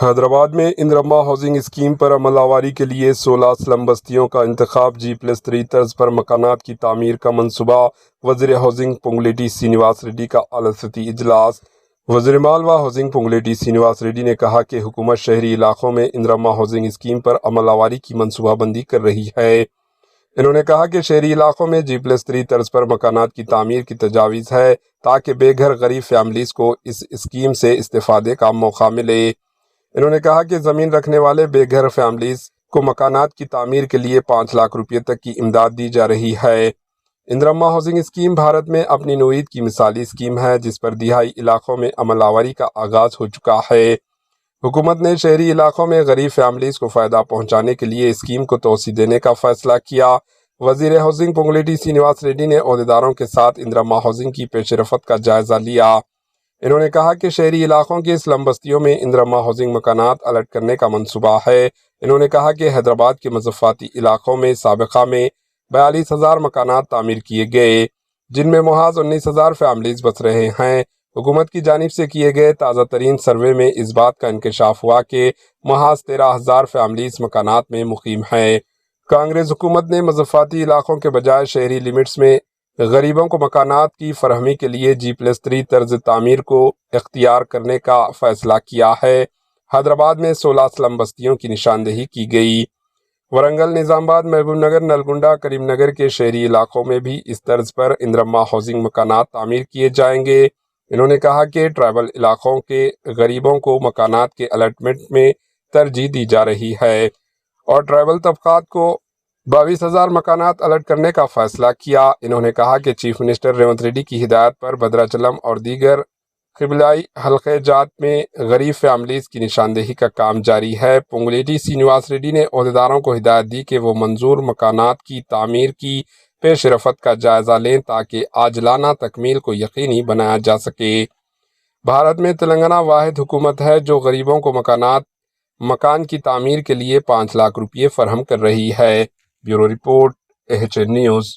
حیدرآباد میں اندرما housing scheme پر عمل آوری کے لیے 16 سلم بستیوں کا انتخاب G+3 طرز پر مکانات کی تعمیر کا منصوبہ وزیر ہاؤسنگ پونگلیٹی سرینواس ریڈی کا اعلیٰ سطحی اجلاس وزیر مال و ہاؤسنگ پونگلیٹی سرینواس ریڈی نے کہا کہ حکومت شہری علاقوں میں اندرما ہاؤسنگ اسکیم پر عمل آوری کی منصوبہ بندی کر رہی ہے۔ انہوں نے کہا کہ شہری علاقوں میں G+3 طرز پر مکانات کی تعمیر کی تجاویز ہے تاکہ بے گھر غریب فیملیز کو اس اسکیم سے استفادے کا موقع ملے۔ انہوں نے کہا کہ زمین رکھنے والے بے گھر فیملیز کو مکانات کی تعمیر کے لیے 5 لاکھ روپے تک کی امداد دی جا رہی ہے۔ اندرما ہاؤسنگ اسکیم بھارت میں اپنی نوعیت کی مثالی اسکیم ہے جس پر دیہی علاقوں میں عمل آوری کا آغاز ہو چکا ہے۔ حکومت نے شہری علاقوں میں غریب فیملیز کو فائدہ پہنچانے کے لیے اسکیم کو توسیع دینے کا فیصلہ کیا۔ وزیر ہاؤسنگ پونگلیٹی سرینواس ریڈی نے عہدیداروں کے ساتھ اندرما ہاؤسنگ کی پیش رفت کا جائزہ لیا۔ انہوں نے کہا کہ شہری علاقوں کی سلم بستیوں میں اندرما ہاؤسنگ مکانات الٹ کرنے کا منصوبہ ہے۔ انہوں نے کہا کہ حیدرآباد کے مضافاتی علاقوں میں سابقہ میں 42,000 مکانات تعمیر کیے گئے جن میں محض 19,000 فیملیز بس رہے ہیں۔ حکومت کی جانب سے کیے گئے تازہ ترین سروے میں اس بات کا انکشاف ہوا کہ محض 13,000 فیملیز مکانات میں مقیم ہیں۔ کانگریس حکومت نے مضافاتی علاقوں کے بجائے شہری لمٹس میں غریبوں کو مکانات کی فراہمی کے لیے G+3 طرز تعمیر کو اختیار کرنے کا فیصلہ کیا ہے۔ حیدرآباد میں 16 سلم بستیوں کی نشاندہی کی گئی۔ ورنگل، نظام آباد، محبوب نگر، نلگنڈا، کریم نگر کے شہری علاقوں میں بھی اس طرز پر اندرما ہاؤسنگ مکانات تعمیر کیے جائیں گے۔ انہوں نے کہا کہ ٹرائبل علاقوں کے غریبوں کو مکانات کے الاٹمنٹ میں ترجیح دی جا رہی ہے اور ٹرائبل طبقات کو 22,000 مکانات الٹ کرنے کا فیصلہ کیا۔ انہوں نے کہا کہ چیف منسٹر ریونت ریڈی کی ہدایت پر بھدراچلم اور دیگر قبائلی حلقہ جات میں غریب فیملیز کی نشاندہی کا کام جاری ہے۔ پونگلیٹی سرینواس ریڈی نے عہدیداروں کو ہدایت دی کہ وہ منظور مکانات کی تعمیر کی پیش رفت کا جائزہ لیں تاکہ عاجلانہ تکمیل کو یقینی بنایا جا سکے۔ بھارت میں تلنگانہ واحد حکومت ہے جو غریبوں کو مکان کی تعمیر کے لیے 5 لاکھ روپے فراہم کر رہی ہے۔ Bureau report AHN news.